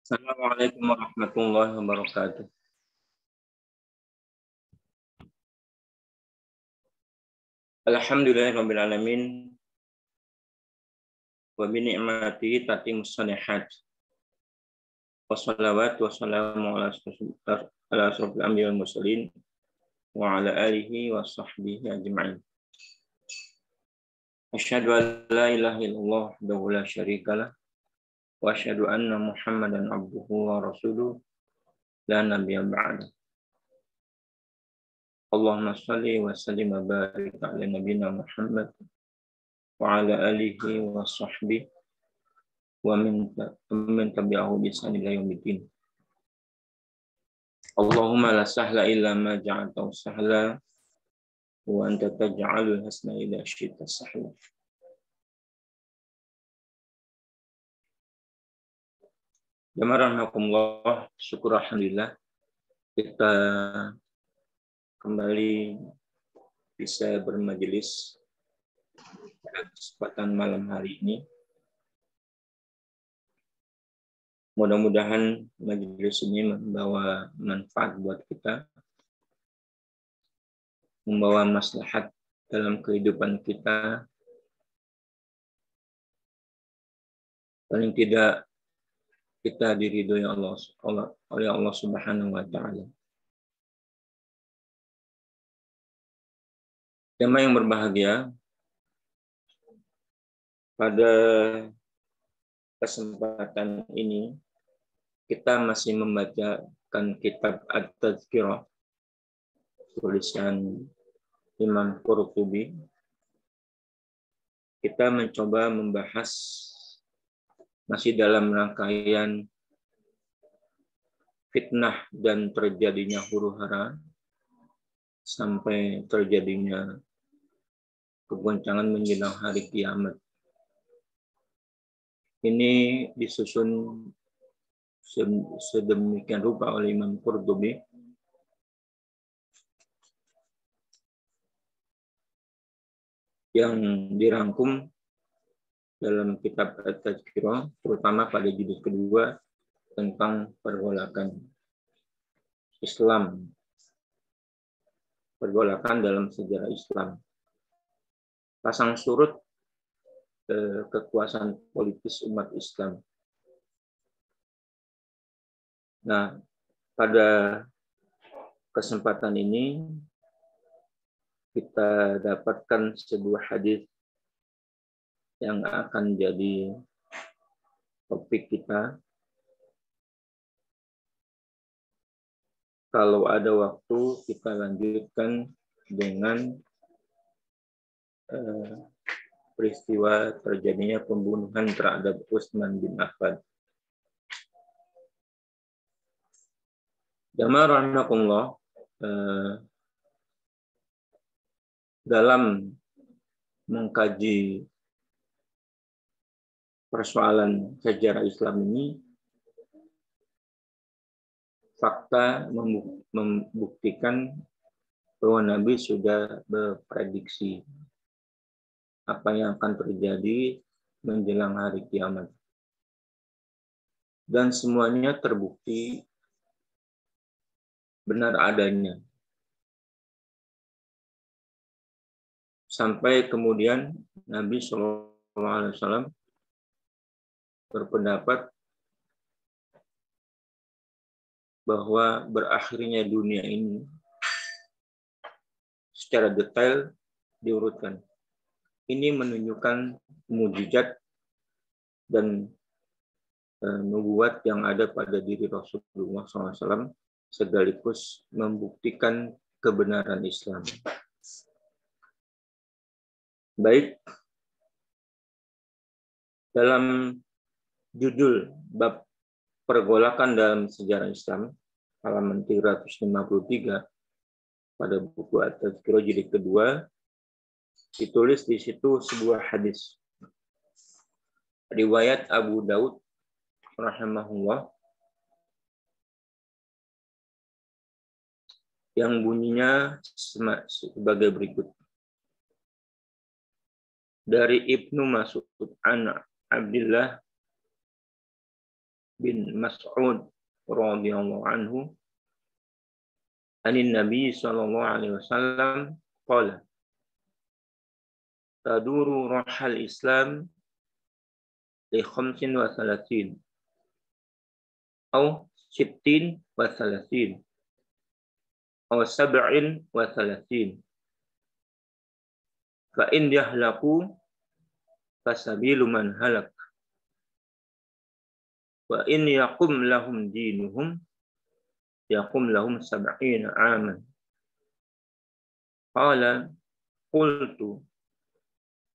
Assalamualaikum warahmatullahi wabarakatuh. Alhamdulillahirabbil alamin wa bi ni'matihi tatimmus shalihat. Wassalatu wassalamu ala asyrofil anbiya'i wal mursalin wa ala alihi wa sahbihi ajma'in. Asyhadu an la ilaha illallah wahdahu la syarikalah wa asyhadu anna Muhammadan abduhu wa rasuluh la nabiyya ba'da. Allahumma shalli wa sallim wa barik ala nabiyyina Muhammad wa ala alihi wa sahbihi wa min tabi'ahu bi ihsan ila yaumiddin. Allahumma la sahla illa ma ja'altahu sahla wa anta taj'alul hasna ila syi'ta sahla. Jamaah rahimakumullah, syukur alhamdulillah kita kembali bisa bermajelis pada kesempatan malam hari ini. Mudah-mudahan majelis ini membawa manfaat buat kita, membawa maslahat dalam kehidupan kita. Paling tidak kita diridhoi oleh Allah Subhanahu wa taala. Jemaah yang berbahagia, pada kesempatan ini kita masih membacakan kitab At-Tadhkirah tulisan Imam Qurtubi. Kita mencoba membahas masih dalam rangkaian fitnah dan terjadinya huru-hara sampai terjadinya kegoncangan menjelang hari kiamat. Ini disusun sedemikian rupa oleh Imam Qurtubi yang dirangkum dalam kitab At-Tadhkirah, terutama pada jilid kedua tentang pergolakan Islam, pergolakan dalam sejarah Islam, pasang surut kekuasaan politis umat Islam. Nah, pada kesempatan ini kita dapatkan sebuah hadis yang akan jadi topik kita. Kalau ada waktu, kita lanjutkan dengan peristiwa terjadinya pembunuhan terhadap Utsman bin Affan. Jamaah rahimakumullah, dalam mengkaji persoalan sejarah Islam ini, fakta membuktikan bahwa Nabi sudah berprediksi apa yang akan terjadi menjelang hari kiamat. Dan semuanya terbukti benar adanya. Sampai kemudian Nabi SAW berpendapat bahwa berakhirnya dunia ini secara detail diurutkan. Ini menunjukkan mukjizat dan nubuat yang ada pada diri Rasulullah SAW, sekaligus membuktikan kebenaran Islam. Baik, dalam judul bab pergolakan dalam sejarah Islam, halaman 353 pada buku At-Tadhkirah jilid kedua, ditulis di situ sebuah hadis riwayat Abu Daud rahimahullah yang bunyinya sebagai berikut. Dari Ibnu Mas'ud an Abdullah bin Mas'ud radhiyallahu anhu anin Nabi sallallahu alaihi wasallam qala taduru rahal Islam li 35 atau 36 atau 37 fa in yahlaku fasabilu man halak wa in yaqum lahum dinuhum yaqum lahum 70 aman. Qala qultu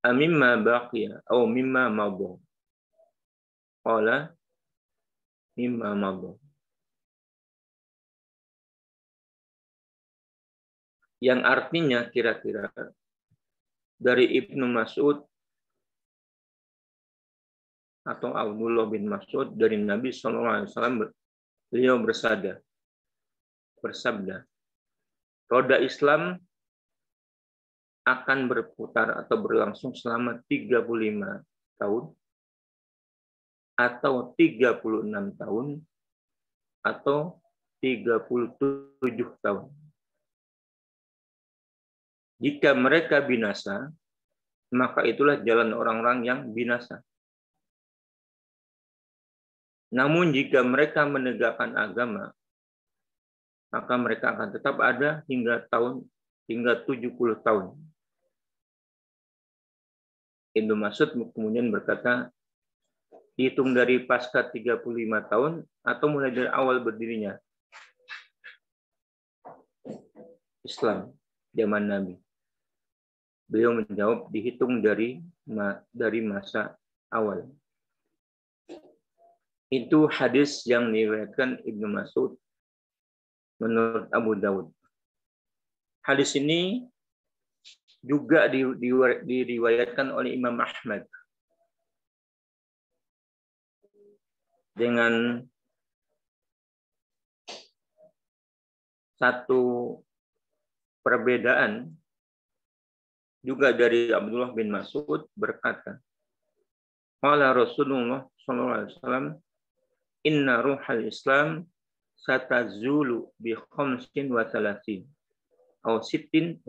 amimma baqiya aw mimma madha. Qala mimma madha. Yang artinya kira-kira dari Ibnu Mas'ud atau Abdullah bin Mas'ud dari Nabi SAW, beliau bersabda, roda Islam akan berputar atau berlangsung selama 35 tahun atau 36 tahun atau 37 tahun. Jika mereka binasa, maka itulah jalan orang-orang yang binasa. Namun jika mereka menegakkan agama, maka mereka akan tetap ada hingga 70 tahun. Ibnu Mas'ud kemudian berkata, hitung dari pasca 35 tahun atau mulai dari awal berdirinya Islam zaman Nabi. Beliau menjawab dihitung dari masa awal. Itu hadis yang diriwayatkan Ibnu Mas'ud menurut Abu Dawud. Hadis ini juga diriwayatkan oleh Imam Ahmad dengan satu perbedaan juga dari Abdullah bin Mas'ud berkata, qala Rasulullah sallallahu alaihi wasallam, inna ruhal Islam satazulu bi 35 atau 36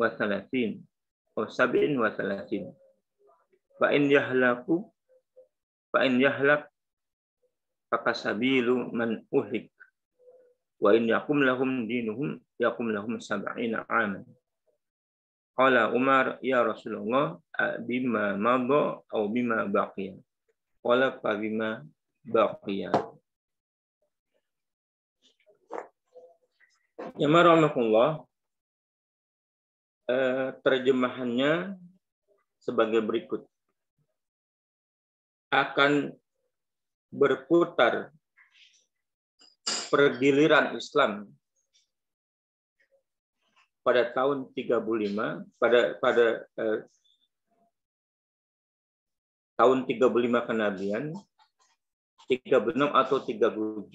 atau 37 fa in yahlak fakasabilu man uhlik wa in yakum lahum dinuhum yakum lahum 70 aman. Qala Umar ya Rasulullah bima madha atau bima baqiya. Qala fa bima baqiya. Ya marhamatullah, terjemahannya sebagai berikut. Akan berputar pergiliran Islam pada tahun 35 pada tahun 35 kenabian, 36 atau 37.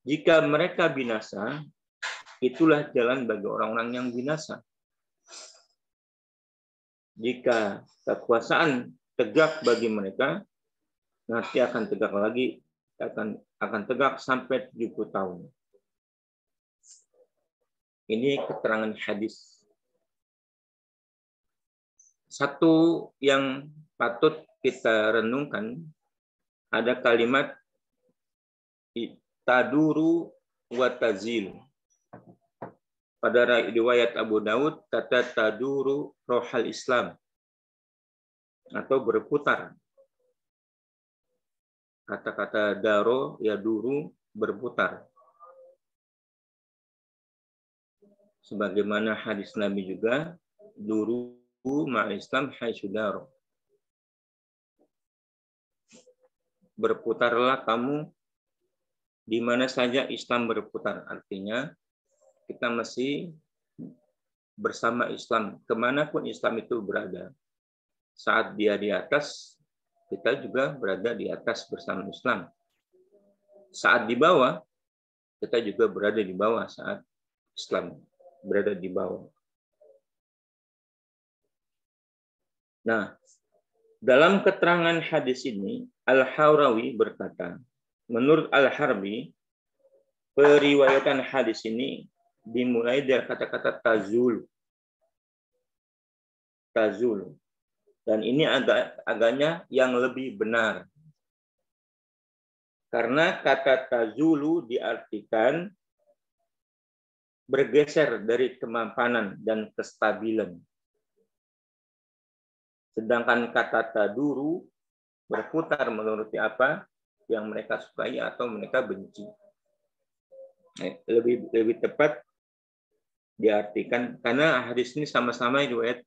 Jika mereka binasa, itulah jalan bagi orang-orang yang binasa. Jika kekuasaan tegak bagi mereka, nanti akan tegak lagi, akan tegak sampai 70 tahun. Ini keterangan hadis. Satu yang patut kita renungkan, ada kalimat taduru wa tazil. Pada riwayat Abu Dawud kata taduru rohal Islam atau berputar. Kata-kata daro ya duru berputar. Sebagaimana hadis Nabi juga duru ma'al Islam haitsudaro. Berputarlah kamu di mana saja Islam berputar. Artinya kita mesti bersama Islam kemanapun Islam itu berada. Saat dia di atas, kita juga berada di atas bersama Islam. Saat di bawah, kita juga berada di bawah saat Islam berada di bawah. Nah, dalam keterangan hadis ini Al-Hawrawi berkata, menurut Al-Harbi, periwayatan hadis ini dimulai dari kata-kata tazul. Tazul. Dan ini agaknya yang lebih benar. Karena kata tazulu diartikan bergeser dari kemapanan dan kestabilan. Sedangkan kata taduru berputar menuruti apa yang mereka sukai atau mereka benci. Lebih tepat diartikan karena hadis ini sama-sama riwayat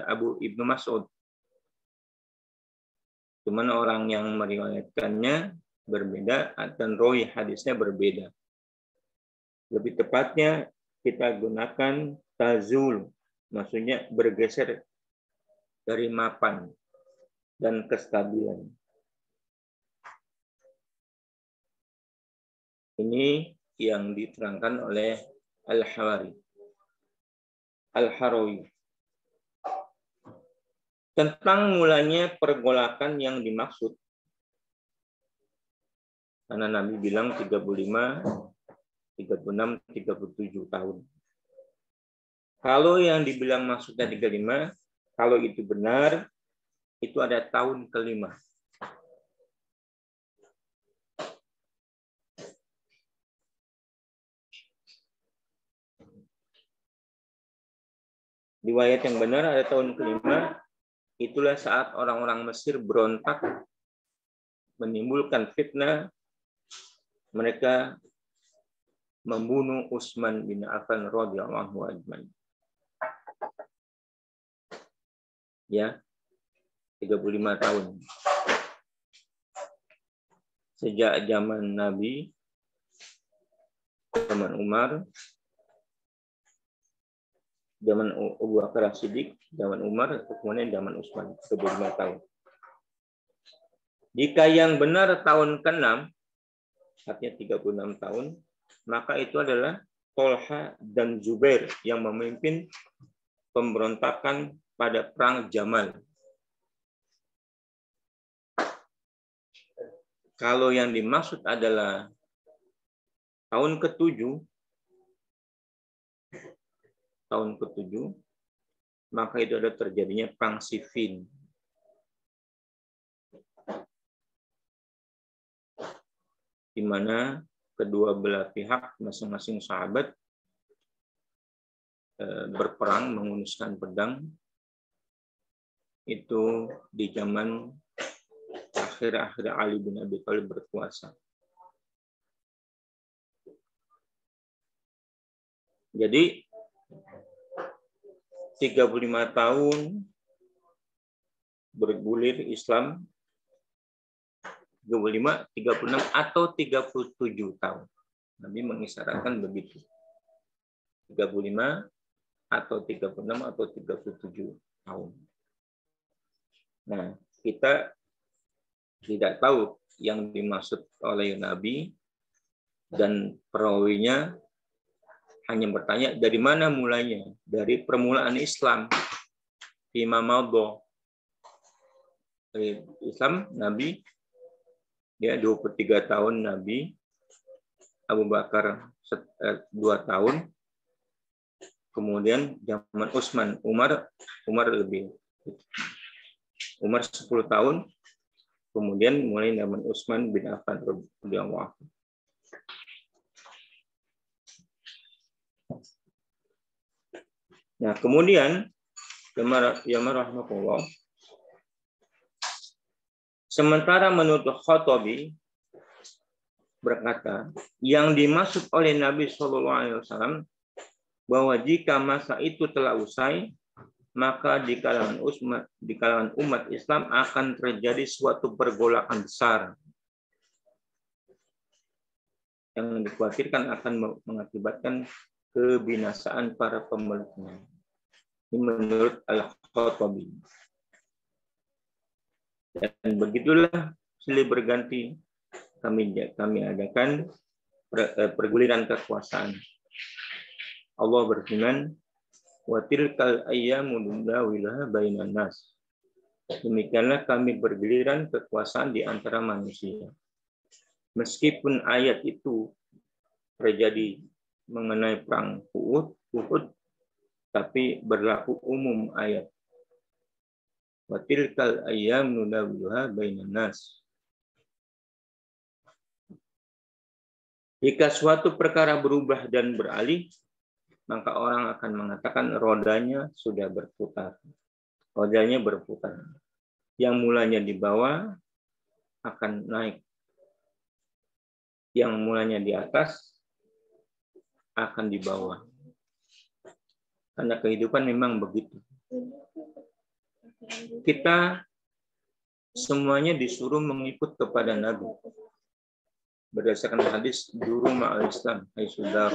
Abu Ibnu Mas'ud. Cuman orang yang meriwayatkannya berbeda dan rawi hadisnya berbeda. Lebih tepatnya kita gunakan tazul, maksudnya bergeser dari mapan dan kestabilan. Ini yang diterangkan oleh Al-Harawi. Tentang mulanya pergolakan yang dimaksud. Karena Nabi bilang 35, 36, 37 tahun. Kalau yang dibilang maksudnya 35, kalau itu benar, itu ada tahun kelima. Riwayat yang benar ada tahun kelima, itulah saat orang-orang Mesir berontak, menimbulkan fitnah, mereka membunuh Utsman bin Affan radhiyallahu anhu. Ya, 35 tahun. Sejak zaman Nabi, zaman Umar, zaman Abu Bakar As-Siddiq, zaman Umar, kemudian zaman Utsman, 35 tahun. Jika yang benar tahun ke-6, artinya 36 tahun, maka itu adalah Tolha dan Zubair yang memimpin pemberontakan pada Perang Jamal. Kalau yang dimaksud adalah tahun ke-7, maka itu ada terjadinya Perang Siffin. Di mana kedua belah pihak masing-masing sahabat berperang menghunuskan pedang. Itu di zaman akhir-akhir Ali bin Abi Thalib berkuasa. Jadi 35 tahun bergulir Islam, 35, 36 atau 37 tahun. Nabi mengisyaratkan begitu. 35 atau 36 atau 37 tahun. Nah, kita tidak tahu yang dimaksud oleh Nabi dan perawinya hanya bertanya dari mana mulainya, dari permulaan Islam. Imam Maudo Islam Nabi ya 23 tahun Nabi, Abu Bakar 2 tahun, kemudian zaman Utsman, Umar lebih, Umar 10 tahun, kemudian mulai zaman Utsman bin Affan radhiyallahu anhu. Nah, kemudian rahmatullah, sementara menurut Khattabi berkata, yang dimaksud oleh Nabi SAW bahwa jika masa itu telah usai, maka di kalangan umat Islam akan terjadi suatu pergolakan besar yang dikhawatirkan akan mengakibatkan kebinasaan para pemeluknya. Ini menurut Al-Khattabi. Dan begitulah silih berganti kami adakan perguliran kekuasaan. Allah berfirman, wa tilkal ayyamu nudawiluha bainan nas. Demikianlah kami bergiliran kekuasaan di antara manusia. Meskipun ayat itu terjadi mengenai perang Uhud, tapi berlaku umum ayat. Wa tilkal ayyam nudawiluha bainan nas. Jika suatu perkara berubah dan beralih, maka orang akan mengatakan rodanya sudah berputar. Rodanya berputar. Yang mulanya di bawah akan naik. Yang mulanya di atas akan di bawah. Karena kehidupan memang begitu. Kita semuanya disuruh mengikut kepada Nabi. Berdasarkan hadis duru ma'al Islam, hai saudara.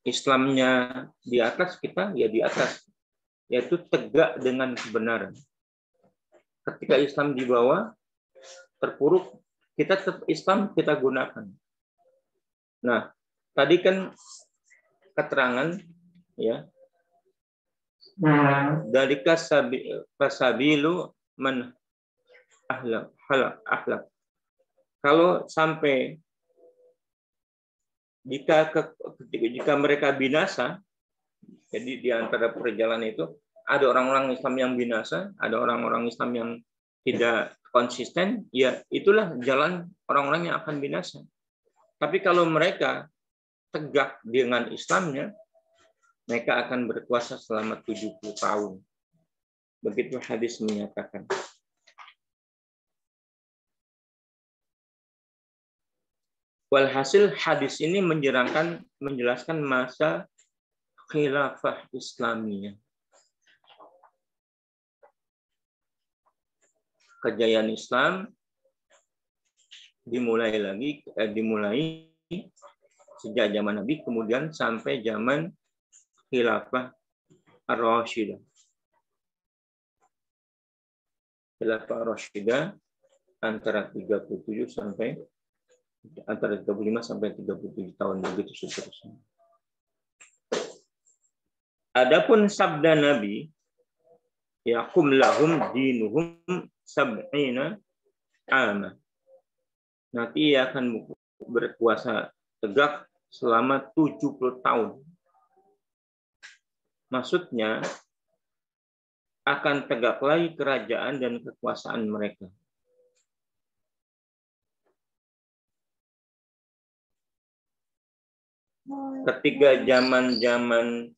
Islamnya di atas, kita ya di atas. Yaitu tegak dengan kebenaran. Ketika Islam di bawah, terpuruk, kita tetap Islam kita gunakan. Nah, tadi kan keterangan ya dari kasabilu man ahlak. Kalau sampai jika mereka binasa, jadi di antara perjalanan itu ada orang-orang Islam yang binasa, ada orang-orang Islam yang tidak konsisten, ya itulah jalan orang-orang yang akan binasa. Tapi kalau mereka tegak dengan Islamnya, mereka akan berkuasa selama 70 tahun. Begitu hadis menyatakan. Walhasil hadis ini menjelaskan masa khilafah Islamiyah. Kejayaan Islam dimulai sejak zaman Nabi, kemudian sampai zaman khilafah Ar-Rashidah. Khilafah Ar-Rashidah antara 35 sampai 37 tahun, begitu seterusnya. Adapun sabda Nabi, yaqum lahum dinuhum sab'ina ama. Nanti ia akan berkuasa tegak selama 70 tahun. Maksudnya akan tegak lagi kerajaan dan kekuasaan mereka. Ketika zaman-zaman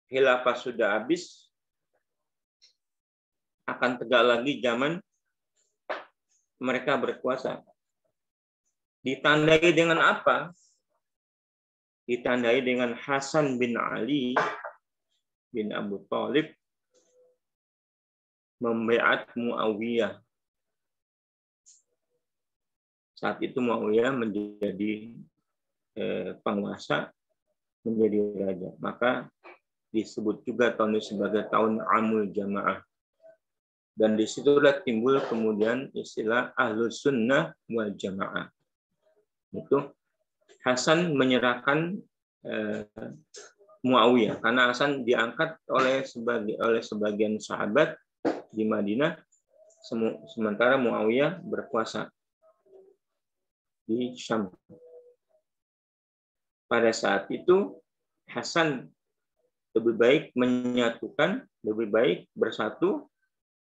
khilafah sudah habis, akan tegak lagi zaman mereka berkuasa. Ditandai dengan apa? Ditandai dengan Hasan bin Ali bin Abu Thalib membaiat Muawiyah. Saat itu Muawiyah menjadi penguasa, menjadi raja. Maka disebut juga tahun ini sebagai tahun Amul Jamaah. Dan disitulah timbul kemudian istilah Ahlus Sunnah wal Jamaah. Itu Hasan menyerahkan Muawiyah karena Hasan diangkat oleh sebagian sahabat di Madinah, sementara Muawiyah berkuasa di Syam. Pada saat itu Hasan lebih baik menyatukan, lebih baik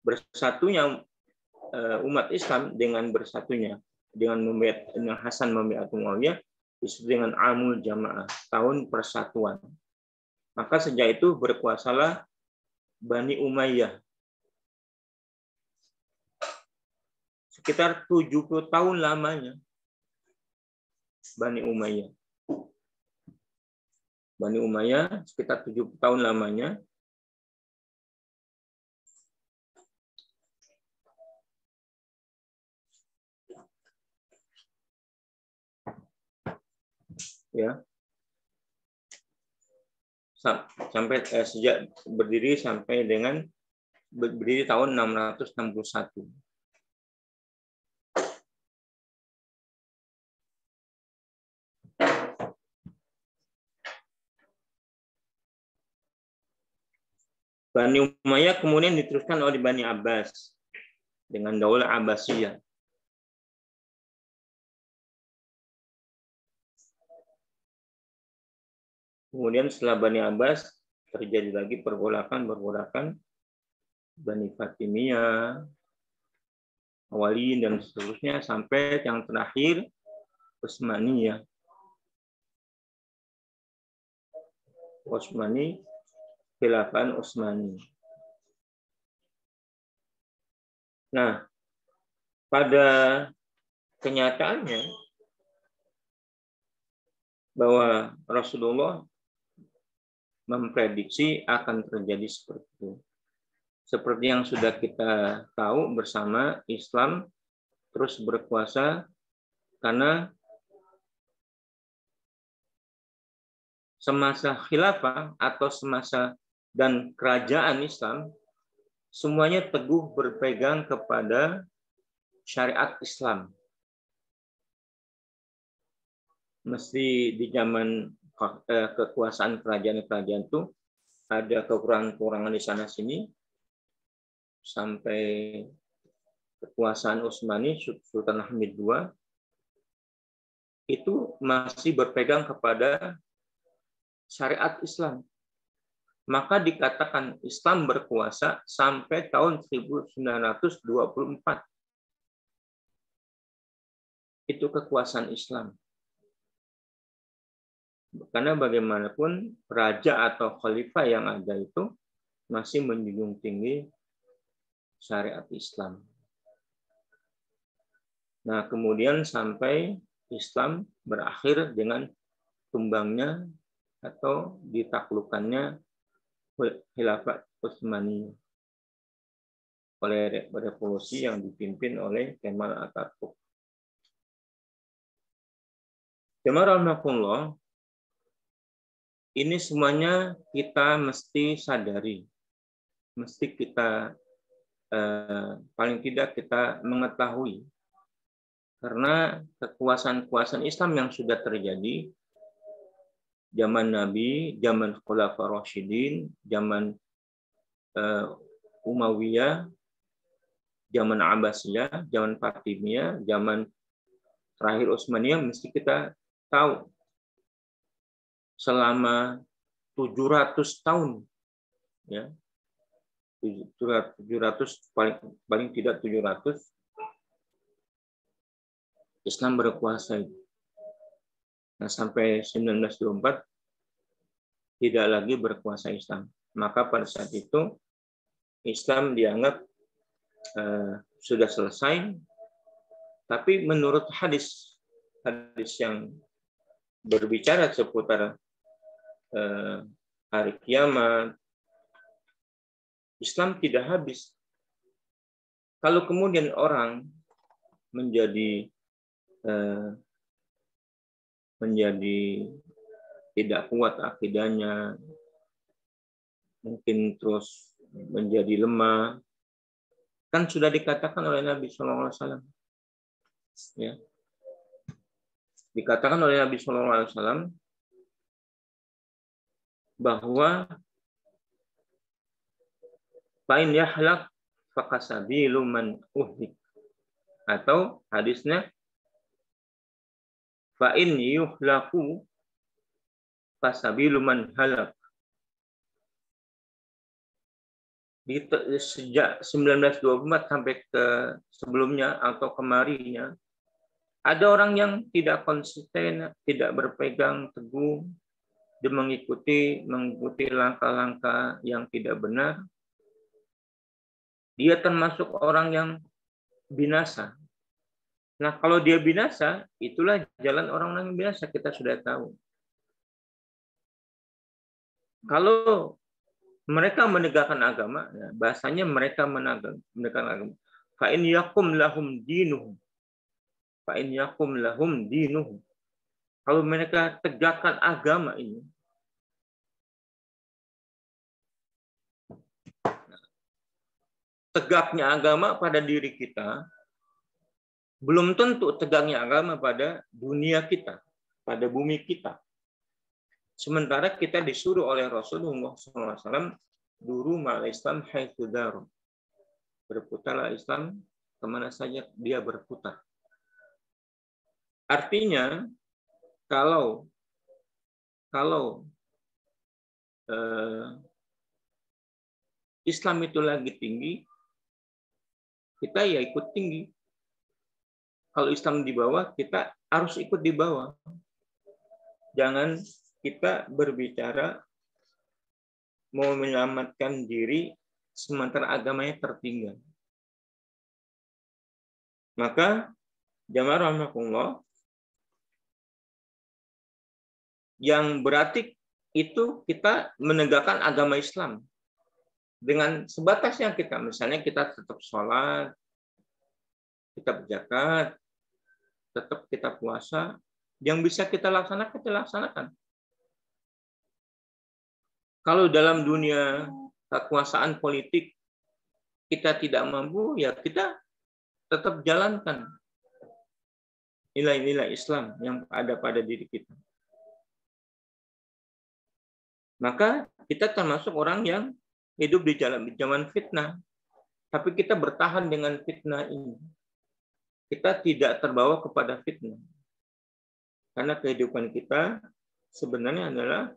bersatunya umat Islam dengan bersatunya dengan Hasan membaiat Muawiyah disebut dengan Amul Jamaah, tahun persatuan. Maka sejak itu berkuasalah Bani Umayyah. Sekitar 70 tahun lamanya Bani Umayyah. Bani Umayyah sekitar 70 tahun lamanya. Ya. Sampai sejak berdiri sampai dengan berdiri tahun 661. Bani Umayyah kemudian diteruskan oleh Bani Abbas dengan Daulah Abbasiyah. Kemudian setelah Bani Abbas terjadi lagi pergolakan Bani Fatimiyah, Awaliyin dan seterusnya sampai yang terakhir Utsmaniyah. Khilafah Utsmani. Nah, pada kenyataannya bahwa Rasulullah memprediksi akan terjadi seperti itu. Seperti yang sudah kita tahu bersama, Islam terus berkuasa karena semasa khilafah atau semasa dan kerajaan Islam semuanya teguh berpegang kepada syariat Islam. Mesti di zaman kekuasaan kerajaan-kerajaan itu ada kekurangan-kekurangan di sana sini sampai kekuasaan Utsmani Sultan Hamid II itu masih berpegang kepada syariat Islam. Maka dikatakan Islam berkuasa sampai tahun 1924. Itu kekuasaan Islam. Karena bagaimanapun raja atau khalifah yang ada itu masih menjunjung tinggi syariat Islam. Nah, kemudian sampai Islam berakhir dengan tumbangnya atau ditaklukkannya Khilafah Utsmaniyah oleh revolusi yang dipimpin oleh Kemal Atatürk. Jemaah rahimakumullah, ini semuanya kita mesti sadari, mesti kita paling tidak kita mengetahui, karena kekuasaan-kekuasaan Islam yang sudah terjadi zaman Nabi, zaman Khulafaur Rasyidin, zaman Umayyah, zaman Abbasiyah, zaman Fatimiyah, zaman terakhir Utsmaniyah, mesti kita tahu selama 700 tahun, ya, 700 paling tidak 700 Islam berkuasa. Nah, sampai 1924 tidak lagi berkuasa Islam. Maka pada saat itu Islam dianggap sudah selesai. Tapi menurut hadis yang berbicara seputar hari kiamat, Islam tidak habis. Kalau kemudian orang menjadi tidak kuat akidahnya, mungkin terus menjadi lemah, kan sudah dikatakan oleh Nabi SAW. Ya. Dikatakan oleh Nabi SAW bahwa fa'in yahlak fakasabilu man uhlik, atau hadisnya fa'in yuhlaku fasabilu man halak. Sejak 1924 sampai ke sebelumnya atau kemarinya, ada orang yang tidak konsisten, tidak berpegang teguh, dia mengikuti langkah-langkah yang tidak benar. Dia termasuk orang yang binasa. Nah, kalau dia binasa, itulah jalan orang-orang yang binasa, kita sudah tahu. Kalau mereka menegakkan agama, ya, bahasanya mereka menegakkan agama. Fa'in yakum lahum dinuhum. Fa'in yakum lahum dinuhum. Kalau mereka tegakkan agama ini, tegaknya agama pada diri kita, belum tentu tegaknya agama pada dunia kita, pada bumi kita. Sementara kita disuruh oleh Rasulullah SAW duru ma'al Islam haitsu daru. Berputarlah Islam kemana saja dia berputar. Artinya kalau Islam itu lagi tinggi, kita ya ikut tinggi. Kalau Islam di bawah, kita harus ikut di bawah. Jangan kita berbicara mau menyelamatkan diri sementara agamanya tertinggal. Maka jamaah rahmatullah, yang berarti itu kita menegakkan agama Islam dengan sebatasnya kita. Misalnya kita tetap sholat, kita berzakat, tetap kita puasa, yang bisa kita laksanakan. Kalau dalam dunia kekuasaan politik kita tidak mampu, ya kita tetap jalankan nilai-nilai Islam yang ada pada diri kita. Maka kita termasuk orang yang hidup di zaman fitnah, tapi kita bertahan dengan fitnah ini. Kita tidak terbawa kepada fitnah. Karena kehidupan kita sebenarnya adalah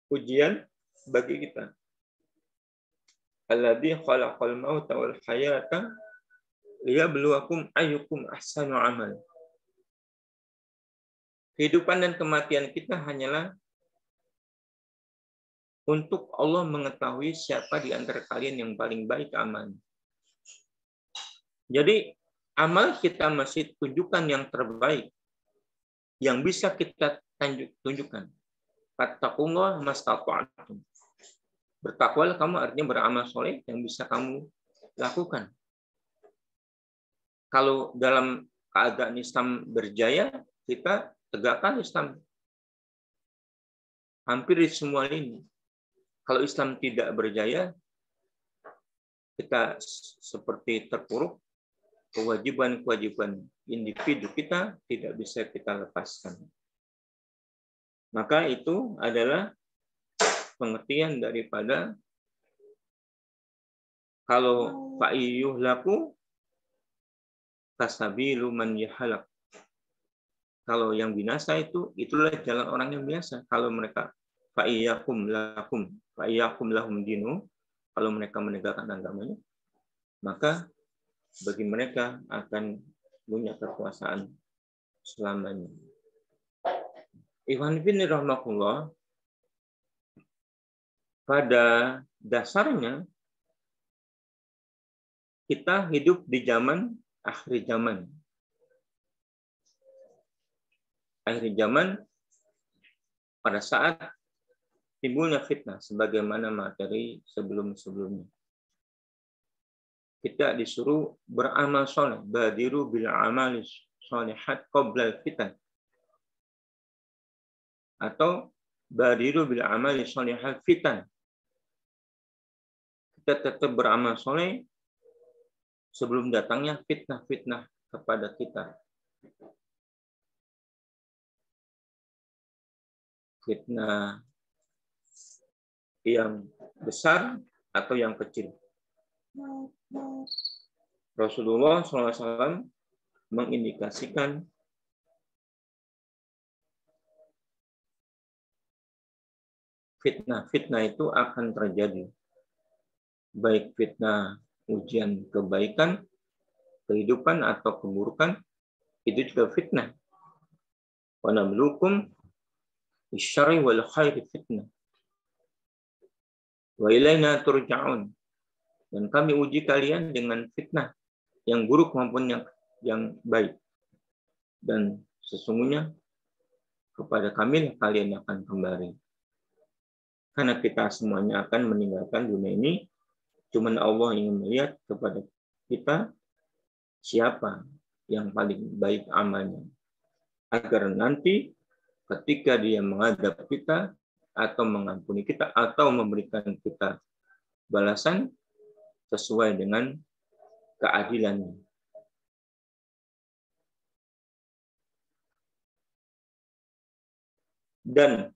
ujian bagi kita. Alladzi khalaqal mauta wal hayata liyabluwakum ayyukum ahsanu amal. Kehidupan dan kematian kita hanyalah untuk Allah mengetahui siapa di antara kalian yang paling baik amalnya. Jadi amal kita masih tunjukkan yang terbaik yang bisa kita tunjukkan. Fattaqullaha mastata'tum. Bertakwalah kamu artinya beramal soleh yang bisa kamu lakukan. Kalau dalam keadaan Islam berjaya, kita tegakkan Islam hampir di semua lini. Kalau Islam tidak berjaya, kita seperti terpuruk, kewajiban-kewajiban individu kita tidak bisa kita lepaskan. Maka itu adalah pengertian daripada kalau fa'iyuh laku kasabilu man yahalak. Kalau yang binasa itulah jalan orang yang biasa. Kalau mereka fa'iyakum lahum dinu, kalau mereka menegakkan agamanya, maka bagi mereka akan punya kekuasaan selamanya. Ikhwan fillah rahmatullah, pada dasarnya kita hidup di zaman akhir zaman. Akhir zaman pada saat timbulnya fitnah sebagaimana materi sebelum-sebelumnya. Kita disuruh beramal soleh, badiru bil amali sholihat qabla fitan. Atau badiru bil amali sholihat fitan. Kita tetap beramal soleh sebelum datangnya fitnah-fitnah kepada kita. Fitnah yang besar atau yang kecil. Rasulullah SAW mengindikasikan fitnah itu akan terjadi. Baik fitnah ujian kebaikan, kehidupan atau keburukan, itu juga fitnah. Wa nabluukum bisyarri wal khairi fitnah. Wa ilaina turja'un. Dan kami uji kalian dengan fitnah yang buruk maupun yang baik. Dan sesungguhnya kepada kami kalian akan kembali. Karena kita semuanya akan meninggalkan dunia ini, cuman Allah ingin melihat kepada kita siapa yang paling baik amalnya. Agar nanti ketika dia menghadap kita atau mengampuni kita atau memberikan kita balasan sesuai dengan keadilannya. Dan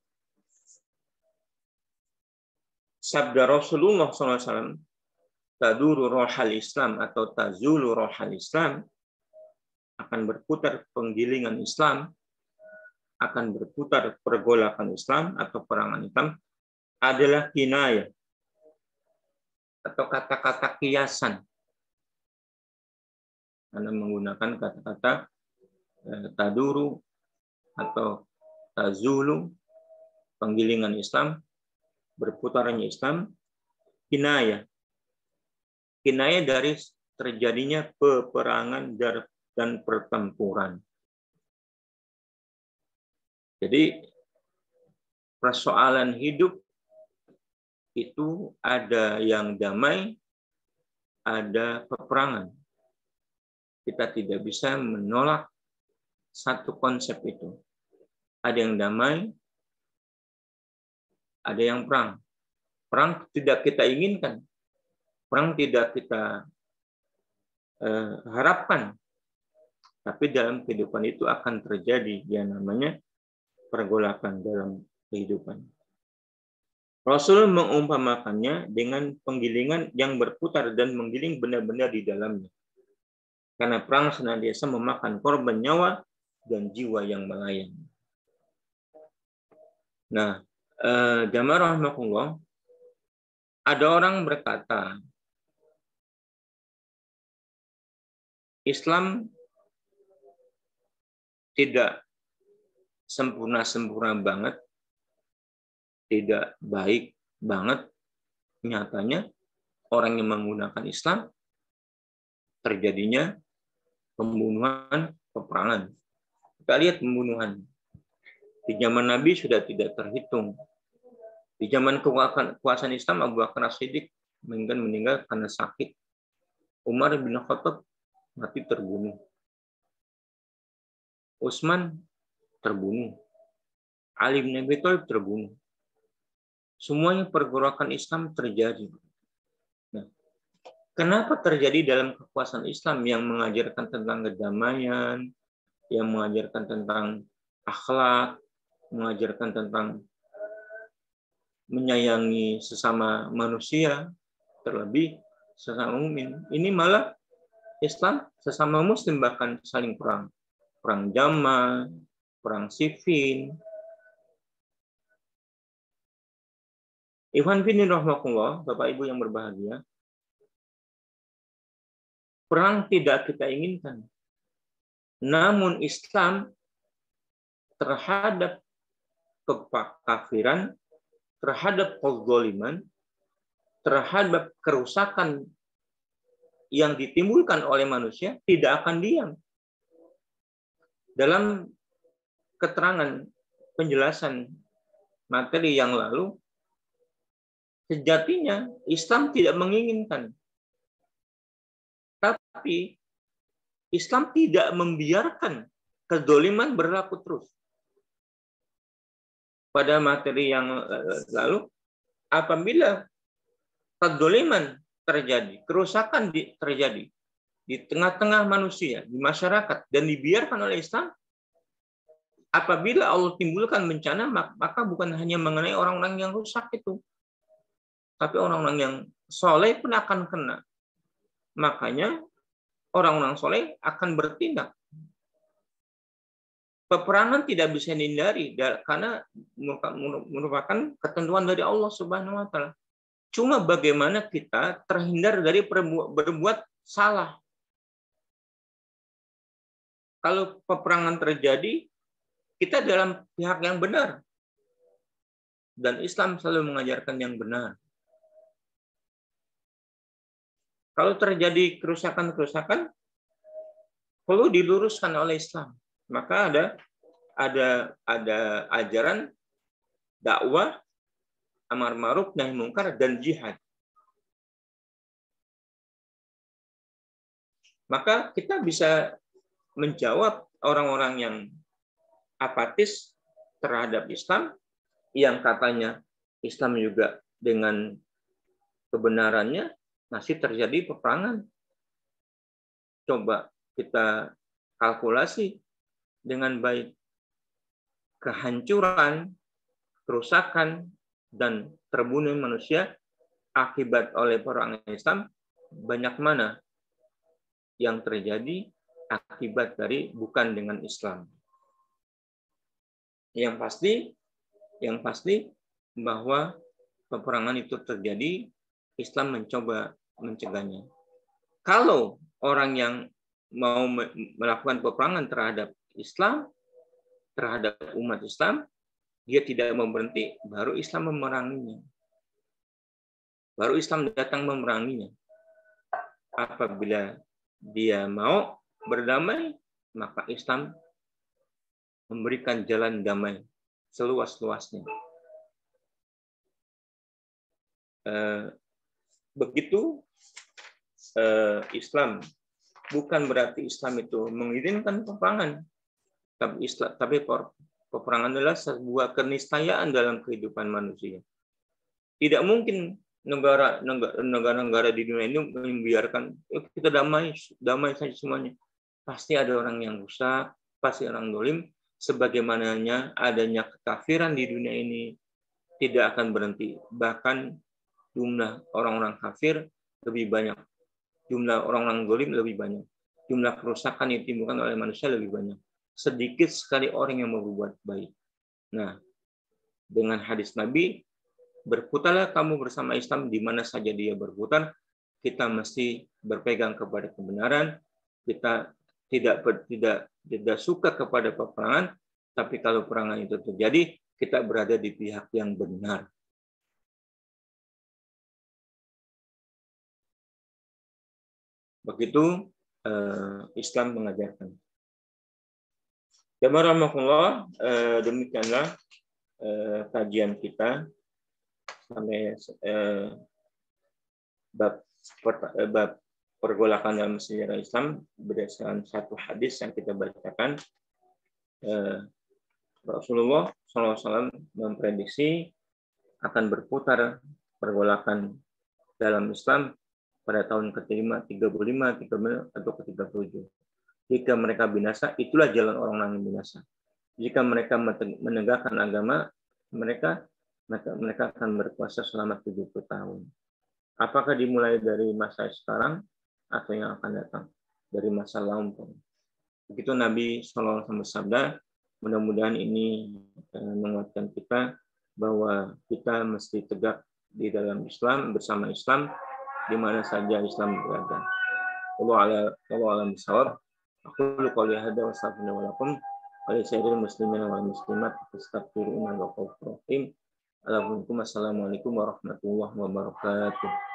sabda Rasulullah SAW, taduru rohal Islam atau tazulu rohal Islam, akan berputar penggilingan Islam, akan berputar pergolakan Islam atau perangan Islam, adalah kinayah atau kata-kata kiasan. Anda menggunakan kata-kata taduru atau tazulu, penggilingan Islam, berputarnya Islam, kinayah. Kinayah dari terjadinya peperangan dan pertempuran. Jadi persoalan hidup itu ada yang damai, ada peperangan. Kita tidak bisa menolak satu konsep itu. Ada yang damai, ada yang perang. Perang tidak kita inginkan. Perang tidak kita harapkan. Tapi dalam kehidupan itu akan terjadi yang namanya pergolakan dalam kehidupan. Rasul mengumpamakannya dengan penggilingan yang berputar dan menggiling benda-benda di dalamnya. Karena perang senantiasa memakan korban nyawa dan jiwa yang melayang. Nah, jamaah rahimakumullah, ada orang berkata, Islam tidak sempurna-sempurna banget, tidak baik banget. Nyatanya orang yang menggunakan Islam terjadinya pembunuhan, peperangan. Kita lihat pembunuhan. Di zaman Nabi sudah tidak terhitung. Di zaman kekuasaan Islam, Abu Bakar As-Siddiq meninggal karena sakit. Umar bin Khattab mati terbunuh. Utsman terbunuh. Ali bin Abi Thalib terbunuh. Semuanya pergolakan Islam terjadi. Nah, kenapa terjadi dalam kekuasaan Islam yang mengajarkan tentang kedamaian, yang mengajarkan tentang akhlak, mengajarkan tentang menyayangi sesama manusia, terlebih sesama mukmin. Ini malah Islam sesama muslim bahkan saling perang. Perang Jamal, perang Siffin. Ikhwan fillah rahimakumullah, Bapak Ibu yang berbahagia, perang tidak kita inginkan. Namun Islam terhadap kekafiran, terhadap kezaliman, terhadap kerusakan yang ditimbulkan oleh manusia tidak akan diam. Dalam keterangan penjelasan materi yang lalu, sejatinya Islam tidak menginginkan. Tapi Islam tidak membiarkan kezaliman berlaku terus. Pada materi yang lalu, apabila kezaliman terjadi, kerusakan terjadi di tengah-tengah manusia, di masyarakat, dan dibiarkan oleh Islam, apabila Allah timbulkan bencana, maka bukan hanya mengenai orang-orang yang rusak itu, tapi orang-orang yang soleh pun akan kena. Makanya orang-orang soleh akan bertindak. Peperangan tidak bisa dihindari karena merupakan ketentuan dari Allah Subhanahu wa taala. Cuma bagaimana kita terhindar dari berbuat salah. Kalau peperangan terjadi, kita dalam pihak yang benar. Dan Islam selalu mengajarkan yang benar. Kalau terjadi kerusakan-kerusakan, perlu diluruskan oleh Islam. Maka ada ajaran dakwah, amar ma'ruf nahi mungkar, dan jihad. Maka kita bisa menjawab orang-orang yang apatis terhadap Islam, yang katanya Islam juga dengan kebenarannya masih terjadi peperangan. Coba kita kalkulasi dengan baik. Kehancuran, kerusakan, dan terbunuh manusia akibat oleh peperangan Islam, banyak mana yang terjadi akibat dari bukan dengan Islam. Yang pasti bahwa peperangan itu terjadi, Islam mencoba mencegahnya. Kalau orang yang mau melakukan peperangan terhadap Islam, terhadap umat Islam, dia tidak mau berhenti, baru Islam memeranginya. Baru Islam datang memeranginya. Apabila dia mau berdamai, maka Islam memberikan jalan damai seluas-luasnya. Begitu Islam, bukan berarti Islam itu mengizinkan peperangan, tapi peperangan adalah sebuah keniscayaan dalam kehidupan manusia. Tidak mungkin negara-negara di dunia ini membiarkan kita damai saja semuanya. Pasti ada orang yang rusak, pasti orang dolim. Sebagaimananya adanya kekafiran di dunia ini tidak akan berhenti. Bahkan jumlah orang-orang kafir lebih banyak, jumlah orang-orang dolim lebih banyak, jumlah kerusakan yang ditimbulkan oleh manusia lebih banyak. Sedikit sekali orang yang mau berbuat baik. Nah, dengan hadis Nabi, berputarlah kamu bersama Islam di mana saja dia berputar. Kita mesti berpegang kepada kebenaran. Kita tidak suka kepada peperangan, tapi kalau peperangan itu terjadi, kita berada di pihak yang benar. Begitu Islam mengajarkan. Bismillahirrahmanirrahim. Demikianlah kajian kita sampai bab pergolakan dalam sejarah Islam berdasarkan satu hadis yang kita bacakan. Rasulullah SAW memprediksi akan berputar pergolakan dalam Islam pada tahun ke-35, 35, atau ke-37. Jika mereka binasa, itulah jalan orang yang binasa. Jika mereka menegakkan agama, mereka akan berkuasa selama 70 tahun. Apakah dimulai dari masa sekarang atau yang akan datang? Dari masa lampau. Begitu Nabi SAW bersabda, mudah-mudahan ini menguatkan kita bahwa kita mesti tegak di dalam Islam, bersama Islam, di mana saja Islam berada. Wallahu a'lam bishawab. Aku qouli hadza wa astaghfirullaha wa lakum wa li sairil muslimin wal muslimat fastaghfiruhu innahu ghafurur rahim. Assalamualaikum warahmatullahi wabarakatuh.